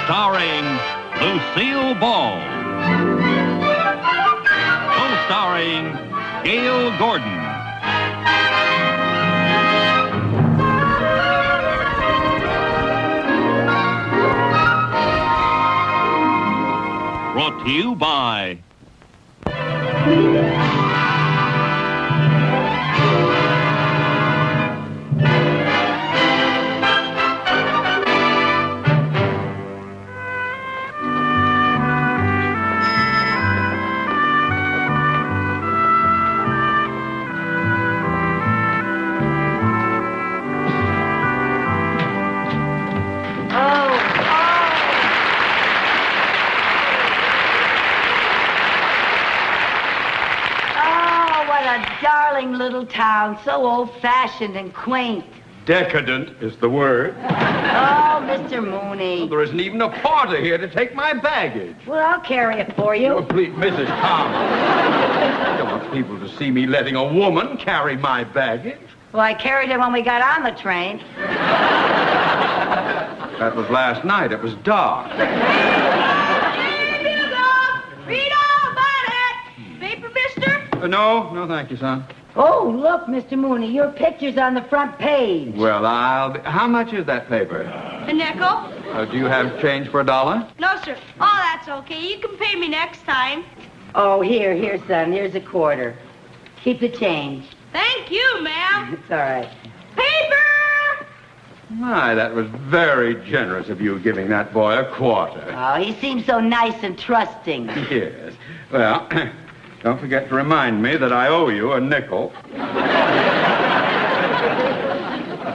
Starring Lucille Ball. Co-starring Gail Gordon. Brought to you by darling little town, so old-fashioned and quaint. Decadent is the word. Oh, Mr. Mooney. Well, there isn't even a porter here to take my baggage. Well, I'll carry it for you. Oh, please, Mrs. Palmer. I don't want people to see me letting a woman carry my baggage. Well, I carried it when we got on the train. That was last night. It was dark. No, thank you, son. Oh, look, Mr. Mooney, your picture's on the front page. Well, how much is that paper? A nickel? Do you have change for $1? No, sir. Oh, that's okay. You can pay me next time. Oh, here, son. Here's a quarter. Keep the change. Thank you, ma'am. It's all right. Paper! My, that was very generous of you giving that boy a quarter. Oh, he seems so nice and trusting. Yes. Well, don't forget to remind me that I owe you a nickel.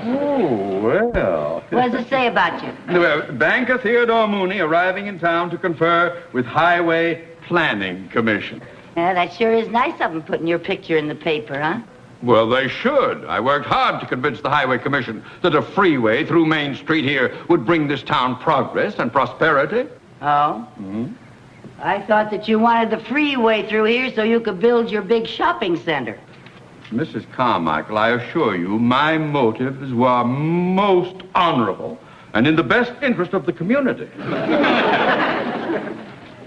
Oh, well. What does it say about you? Banker Theodore Mooney arriving in town to confer with Highway Planning Commission. Yeah, that sure is nice of them putting your picture in the paper, huh? Well, they should. I worked hard to convince the Highway Commission that a freeway through Main Street here would bring this town progress and prosperity. Oh? Mm-hmm. I thought that you wanted the freeway through here so you could build your big shopping center. Mrs. Carmichael, I assure you, my motives were most honorable and in the best interest of the community.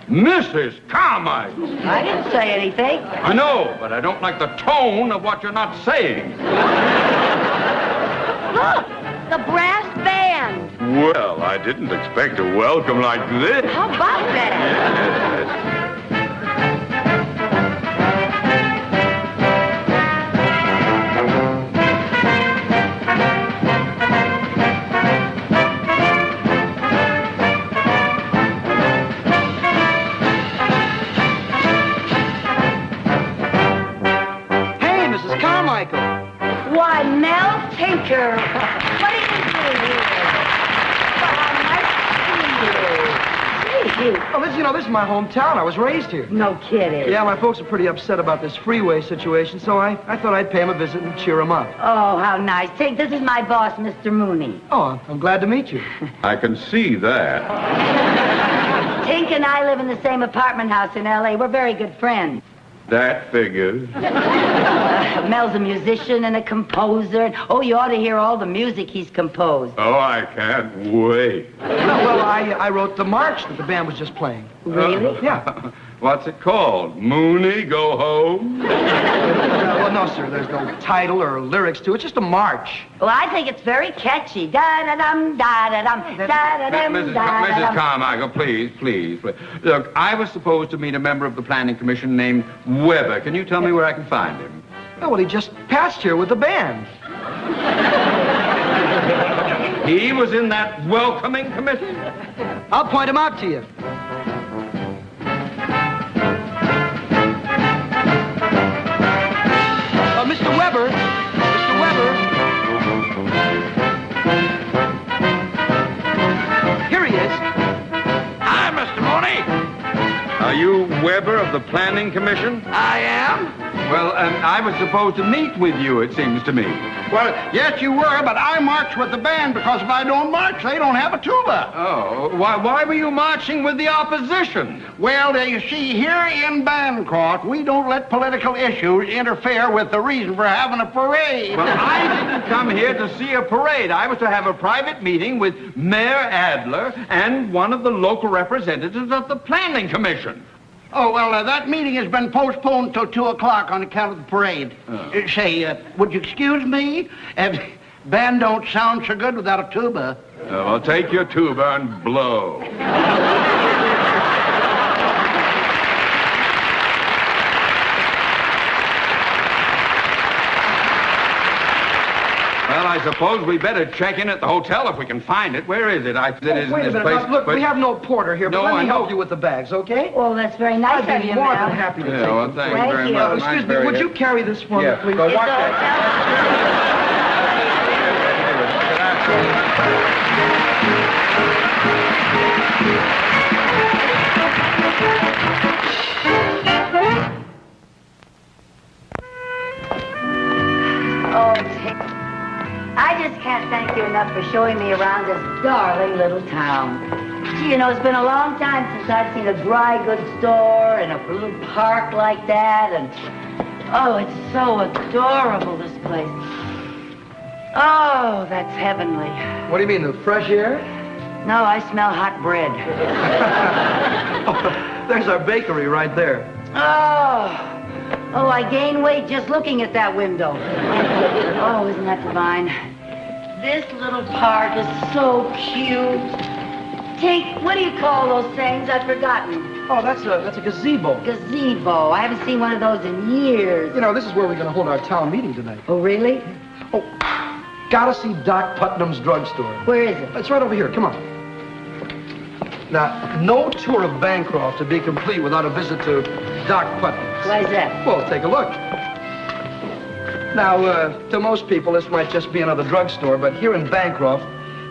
Mrs. Carmichael! I didn't say anything. I know, but I don't like the tone of what you're not saying. Look, the brass band. Well, I didn't expect a welcome like this. How about that? Yes. Hey, Mrs. Carmichael. Why, Mel Tinker. What are you doing here? Oh, this is my hometown. I was raised here. No kidding. Yeah, my folks are pretty upset about this freeway situation, so I thought I'd pay them a visit and cheer them up. Oh, how nice. Tink, this is my boss, Mr. Mooney. Oh, I'm glad to meet you. I can see that. Tink and I live in the same apartment house in L.A. We're very good friends. That figures. Mel's a musician and a composer. And, oh, you ought to hear all the music he's composed. Oh, I can't wait. Well, I wrote the march that the band was just playing. Really? Yeah. What's it called? Mooney, go home? Well, no, sir. There's no title or lyrics to it. It's just a march. Well, I think it's very catchy. Da-da-dum, da-da-dum, da-da-dum, Mrs. da-da-dum. Carmichael, please. Look, I was supposed to meet a member of the Planning Commission named Weber. Can you tell me where I can find him? Oh, well, he just passed here with the band. He was in that welcoming committee? I'll point him out to you. Mr. Weber. Mr. Weber. Here he is. Hi, Mr. Mooney. Are you Weber of the Planning Commission? I am. Well, I was supposed to meet with you, it seems to me. Well, yes, you were, but I marched with the band because if I don't march, they don't have a tuba. Oh, why were you marching with the opposition? Well, you see, here in Bancroft, we don't let political issues interfere with the reason for having a parade. Well, I didn't come here to see a parade. I was to have a private meeting with Mayor Adler and one of the local representatives of the Planning Commission. Oh, well, that meeting has been postponed till 2 o'clock on account of the parade. Say, would you excuse me? Band don't sound so good without a tuba. Well, take your tuba and blow. Well, I suppose we better check in at the hotel if we can find it. Where is it? Wait a minute. Now, look, we have no porter here, but let me help you with the bags, okay? Well, that's very nice of I'd be you, more Mel. than happy to take Yeah, well, them. thank you Thank very you. much. Excuse me, would you carry this for me, please? Well, watch that. I just can't thank you enough for showing me around this darling little town. Gee, you know, it's been a long time since I've seen a dry goods store and a little park like that, and oh, it's so adorable, this place. Oh, that's heavenly. What do you mean, the fresh air? No, I smell hot bread. There's our bakery right there. Oh, I gain weight just looking at that window. Oh, isn't that divine? This little park is so cute. What do you call those things? I've forgotten. Oh, that's a gazebo. Gazebo. I haven't seen one of those in years. You know, this is where we're going to hold our town meeting tonight. Oh, really? Oh, gotta see Doc Putnam's drugstore. Where is it? It's right over here. Come on. Now, no tour of Bancroft to be complete without a visit to Doc Putnam's. Why is that? Well, take a look. Now, to most people, this might just be another drugstore, but here in Bancroft,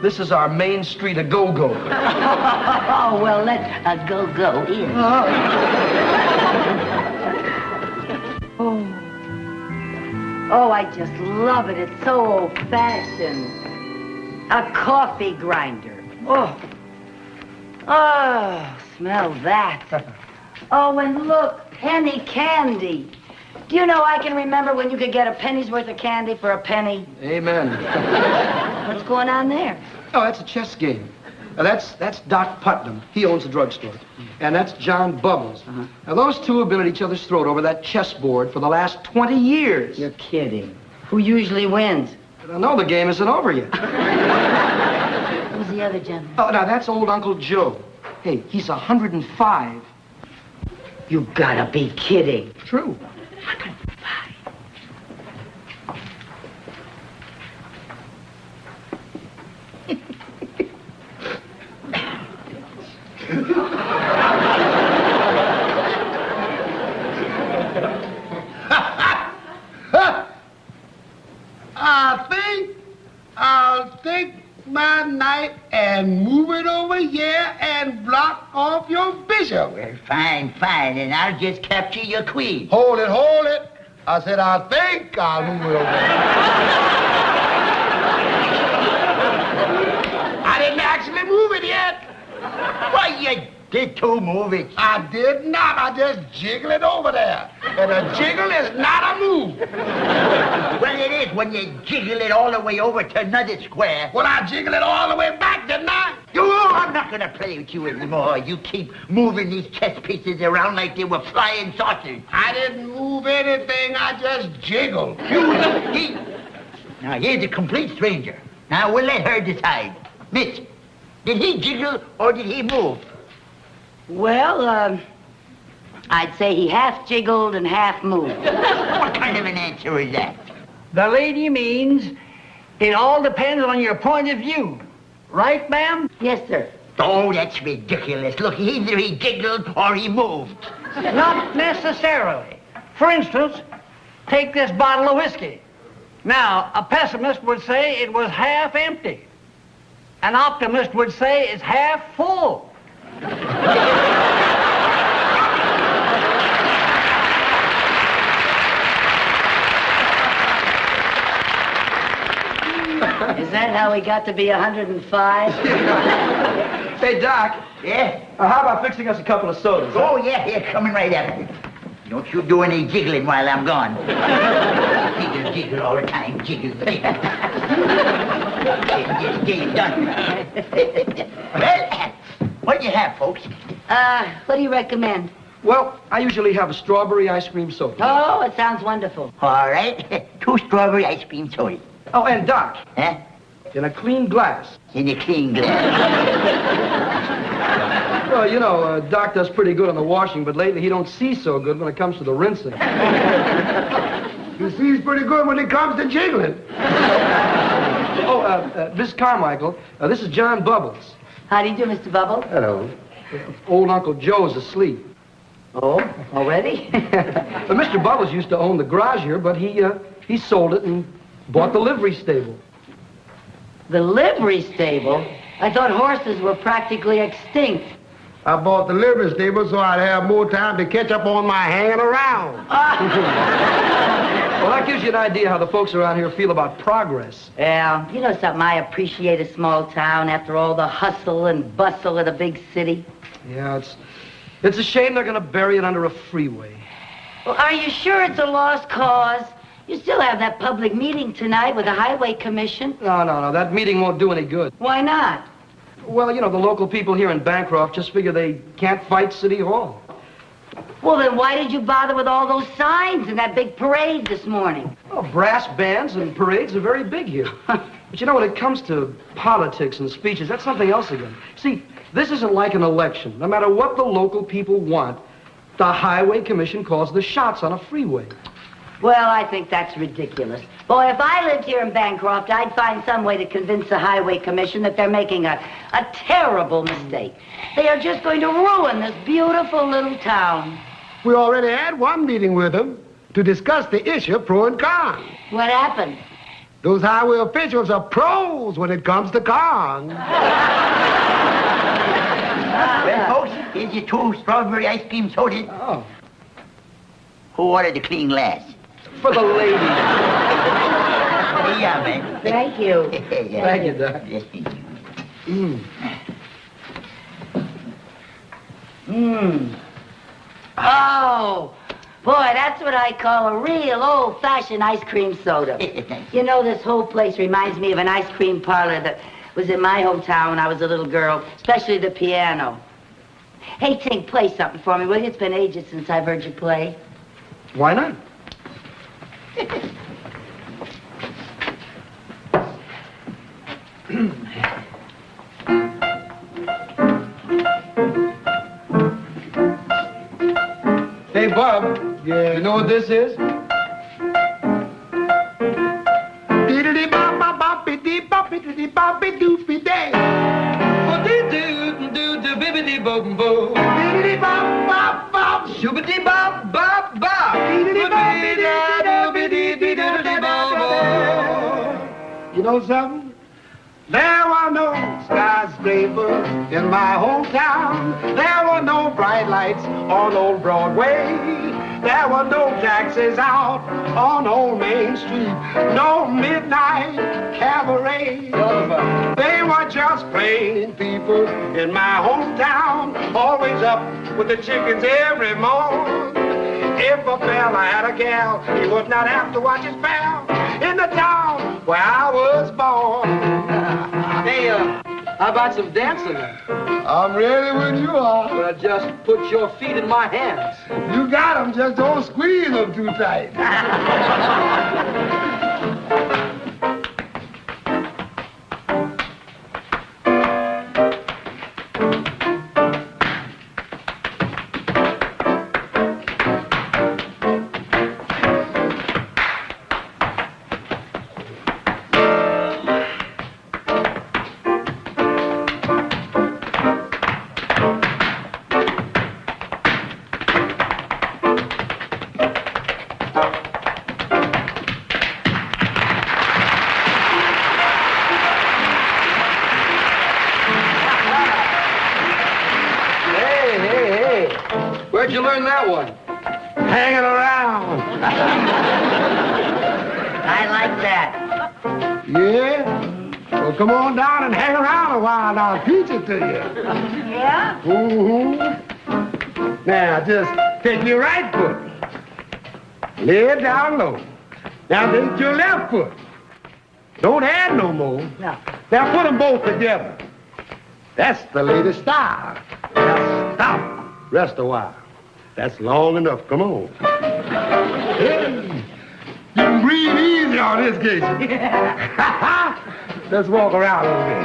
this is our main street of go-go. Oh, well, let a go-go in. Oh, I just love it. It's so old-fashioned. A coffee grinder. Oh, smell that. Oh, and look, penny candy. Do you know I can remember when you could get a penny's worth of candy for a penny? Amen. What's going on there? Oh, that's a chess game. That's Doc Putnam. He owns the drugstore. And that's John Bubbles. Now, those two have been at each other's throat over that chessboard for the last 20 years. You're kidding. Who usually wins? I know the game isn't over yet. Who's the other gentleman? Oh, now, that's old Uncle Joe. Hey, he's 105. You gotta be kidding. True. I'll take my knife and move it over here and block off your bishop. Well, fine, and I'll just capture your queen. Hold it. I said, I think I'll move it over there. I didn't actually move it yet. Why, you did too move it. I did not. I just jiggle it over there. And a jiggle is not a move. Well, it is when you jiggle it all the way over to another square. Well, I jiggle it all the way back, didn't I? I'm not going to play with you anymore. You keep moving these chess pieces around like they were flying saucers. I didn't move anything. I just jiggled. Now, here's a complete stranger. Now, we'll let her decide. Miss, did he jiggle or did he move? Well, I'd say he half jiggled and half moved. What kind of an answer is that? The lady means it all depends on your point of view. Right, ma'am? Yes, sir. Oh, that's ridiculous. Look, either he jiggled or he moved. Not necessarily. For instance, take this bottle of whiskey. Now, a pessimist would say it was half empty. An optimist would say it's half full. Is that how we got to be 105? Hey, Doc. Yeah? How about fixing us a couple of sodas? Huh? Oh, yeah, coming right up. Don't you do any jiggling while I'm gone. Jiggle, jiggle all the time, jiggle. Get it done. Well, what do you have, folks? What do you recommend? Well, I usually have a strawberry ice cream soda. Oh, it sounds wonderful. All right, 2 strawberry ice cream soda. Oh, and Doc, Huh? in a clean glass. In a clean glass. Well, you know, Doc does pretty good on the washing, but lately he don't see so good when it comes to the rinsing. You see, he's pretty good when it comes to jiggling. Oh, Miss Carmichael, this is John Bubbles. How do you do, Mr. Bubble? Hello. Old Uncle Joe's asleep. Oh, already? Mr. Bubbles used to own the garage here, but he sold it and bought the livery stable. The livery stable? I thought horses were practically extinct. I bought the livery stable so I'd have more time to catch up on my hanging around. Well, that gives you an idea how the folks around here feel about progress. Yeah, you know something, I appreciate a small town after all the hustle and bustle of the big city. Yeah, it's a shame they're going to bury it under a freeway. Well, are you sure it's a lost cause? You still have that public meeting tonight with the Highway Commission. No, that meeting won't do any good. Why not? Well, you know, the local people here in Bancroft just figure they can't fight City Hall. Well, then why did you bother with all those signs and that big parade this morning? Well, brass bands and parades are very big here. But you know, when it comes to politics and speeches, that's something else again. See, this isn't like an election. No matter what the local people want, the Highway Commission calls the shots on a freeway. Well, I think that's ridiculous. Boy, if I lived here in Bancroft, I'd find some way to convince the Highway Commission that they're making a terrible mistake. They are just going to ruin this beautiful little town. We already had one meeting with them to discuss the issue pro and con. What happened? Those highway officials are pros when it comes to con. Well, folks, here's your 2 strawberry ice cream sodas. Oh, Who ordered the clean glass? for the lady. Yeah, man. Thank you. Thank you, Doc. Yes, thank you. Oh, boy, that's what I call a real old-fashioned ice cream soda. You know, this whole place reminds me of an ice cream parlor that was in my hometown when I was a little girl, especially the piano. Hey, Tink, play something for me, will you? It's been ages since I've heard you play. Why not? Hey, Bob. Yeah. You know what this is? Diddly-bop-bop-bop-biddy-bop-biddy-bop-biddy-doopy-day. Bibbidi-bop-bop. Diddly-bop-bop-bop. Shoobity-bop-bop-bop. You know something? There were no skyscrapers in my hometown. There were no bright lights on old Broadway. There were no taxis out on old Main Street. No midnight cabaret. They were just plain people in my hometown. Always up with the chickens every morning. If a fella had a gal, he would not have to watch his pal in the town where I was born. Hey, how about some dancing? I'm ready when you are. Well, just put your feet in my hands. You got them, just don't squeeze them too tight. Where'd you learn that one? Hanging around. I like that. Yeah? Well, come on down and hang around a while and I'll teach it to you. Yeah? Mm-hmm. Now, just take your right foot. Lay it down low. Now, take your left foot. Don't add no more. No. Now, put them both together. That's the latest style. Now, stop. Rest a while. That's long enough. Come on. Hey, you can breathe easy on this case. Yeah. Let's walk around a little bit.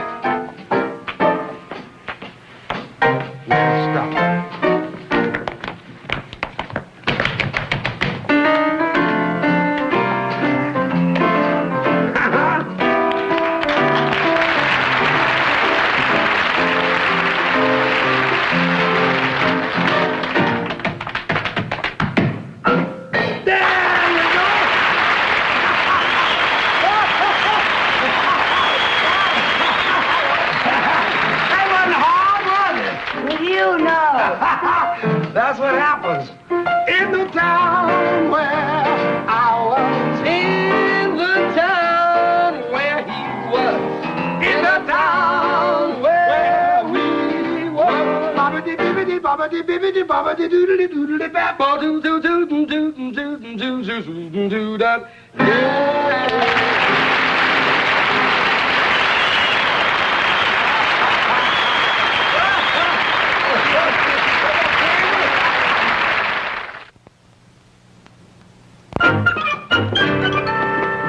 Now, stop. That's what happens in the town where I was. In the town where he was. In the town where we were. Bobbity bibbity bobbity bibbity bobbity doodly doodly bap. Doo doo doo doo doo doo doo doo doo doo doo. Yeah.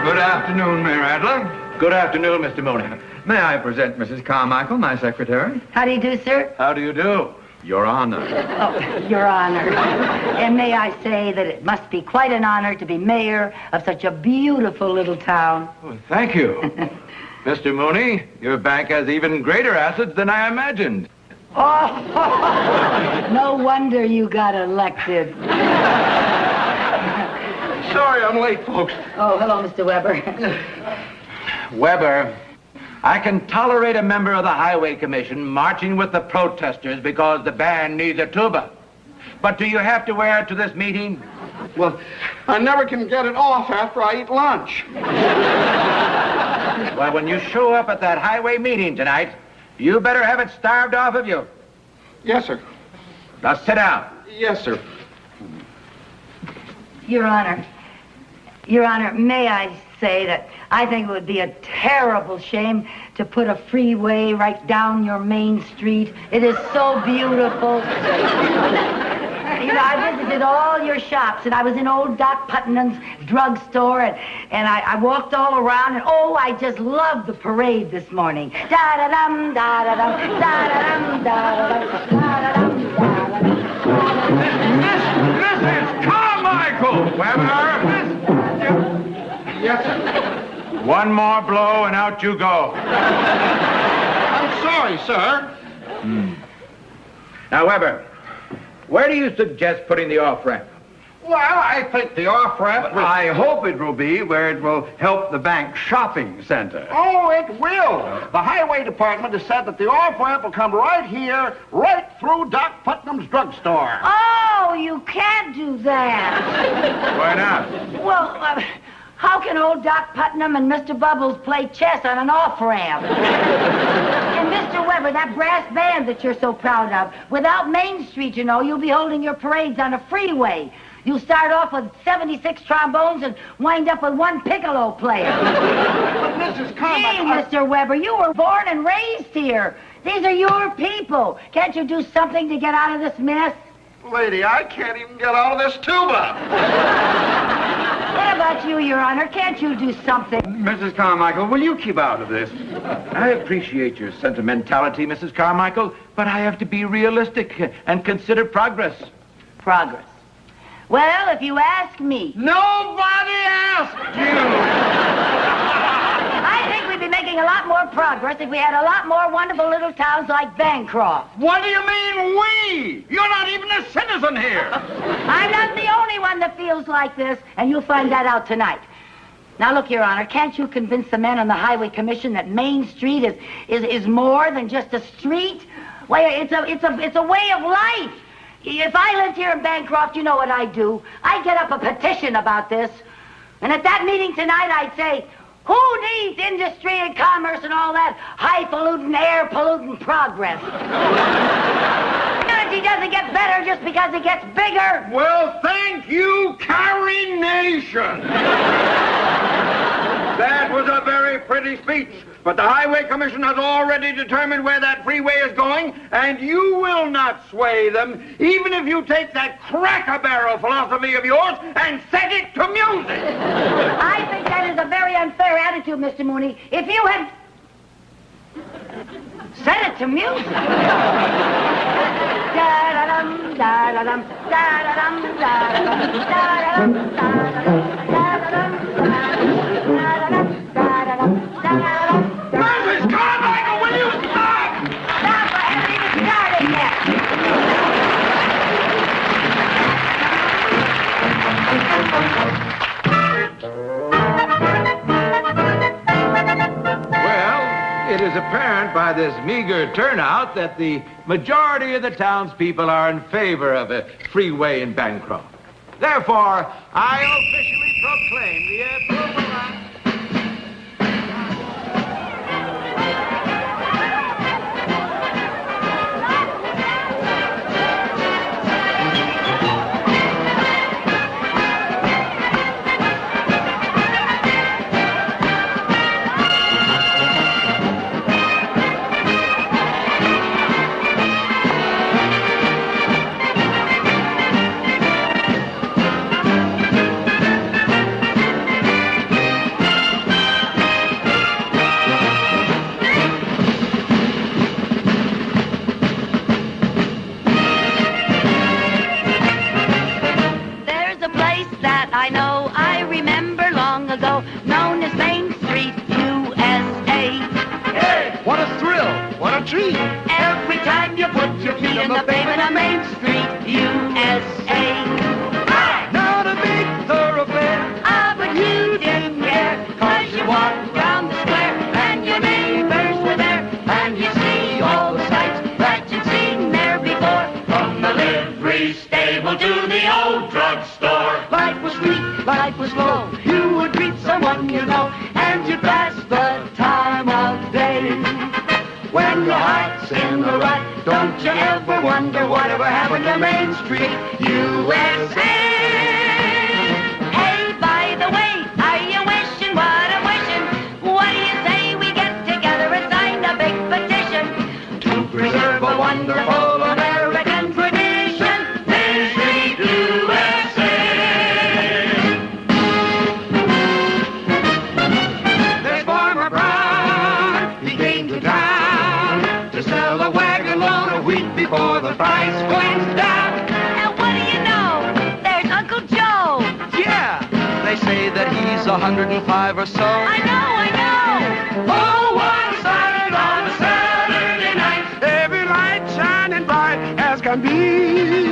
Good afternoon, Mayor Adler. Good afternoon, Mr. Mooney. May I present Mrs. Carmichael, my secretary? How do you do, sir? How do you do? Your Honor. Oh, Your Honor. And may I say that it must be quite an honor to be mayor of such a beautiful little town. Well, thank you. Mr. Mooney, your bank has even greater assets than I imagined. Oh, no wonder you got elected. Sorry I'm late, folks. Oh, hello, Mr. Weber. Weber, I can tolerate a member of the Highway Commission marching with the protesters because the band needs a tuba. But do you have to wear it to this meeting? Well, I never can get it off after I eat lunch. Well, when you show up at that highway meeting tonight, you better have it starved off of you. Yes, sir. Now sit down. Yes, sir. Your Honor, may I say that I think it would be a terrible shame to put a freeway right down your main street. It is so beautiful. You know, I visited all your shops, and I was in old Doc Putnam's drugstore, and I walked all around, and oh, I just loved the parade this morning. Da-da-dum, da-da-dum, da-da-dum, da-da-dum, da-da-dum, da-da-dum. Mrs. Carmichael! Weber! Yes, sir. One more blow and out you go. I'm sorry, sir. Now, Weber, where do you suggest putting the off-ramp? Well, I think the off-ramp... I hope it will be where it will help the bank shopping center. Oh, it will. The highway department has said that the off-ramp will come right here, right through Doc Putnam's drugstore. Oh, you can't do that. Why not? Well, how can old Doc Putnam and Mr. Bubbles play chess on an off-ramp? And Mr. Weber, that brass band that you're so proud of, without Main Street, you know, you'll be holding your parades on a freeway. You'll start off with 76 trombones and wind up with one piccolo player. But Mrs. Carmichael... Hey, Mr. Weber, you were born and raised here. These are your people. Can't you do something to get out of this mess? Lady, I can't even get out of this tuba. What about you, Your Honor? Can't you do something? Mrs. Carmichael, will you keep out of this? I appreciate your sentimentality, Mrs. Carmichael, but I have to be realistic and consider progress. Progress. Well, if you ask me... Nobody asked you. I think we'd be making a lot more progress if we had a lot more wonderful little towns like Bancroft. What do you mean, we? You're not even a citizen here. I'm not the only one that feels like this, and you'll find that out tonight. Now, look, Your Honor, can't you convince the men on the Highway Commission that Main Street is more than just a street? Well, it's a way of life. If I lived here in Bancroft, you know what I'd do. I'd get up a petition about this. And at that meeting tonight, I'd say, Who needs industry and commerce and all that high-polluting, air-polluting progress? Energy doesn't get better just because it gets bigger. Well, thank you, Nation. That was a very pretty speech. But the Highway Commission has already determined where that freeway is going, and you will not sway them, even if you take that cracker-barrel philosophy of yours and set it to music. I think that is a very unfair attitude, Mr. Mooney. If you had set it to music. Da-da-dum, da-da-dum, da-da-dum, da-da-dum, da-da-dum, da-da-dum, da-da-dum, da-da-dum, da-da-dum. Mrs. Carmichael, will you stop? Stop, I haven't even started yet. Well, it is apparent by this meager turnout that the majority of the townspeople are in favor of a freeway in Bancroft. Therefore, I officially proclaim the approval of... Every time you put your feet on the pavement on Main Street, USA. Not a big thoroughfare. Ah, but you didn't care, 'cause you walked down the square, and your neighbors were there, and you see all the sights that you'd seen there before. From the livery stable to the old drugstore. Life was sweet, life was slow. You would greet someone you know, and you'd pass the time of day. When your heart's in the rut, don't you ever wonder whatever happened to Main Street, USA. Hey, by the way, are you wishing what I'm wishing? What do you say we get together and sign a big petition to preserve a wonderful American tradition, Main Street, USA. There's Farmer Brown. He came to town to sell a wagon load of wheat before the price went down. And what do you know? There's Uncle Joe. Yeah, they say that he's 105 or so. I know. Oh, one side on a Saturday night, every light shining bright as can be.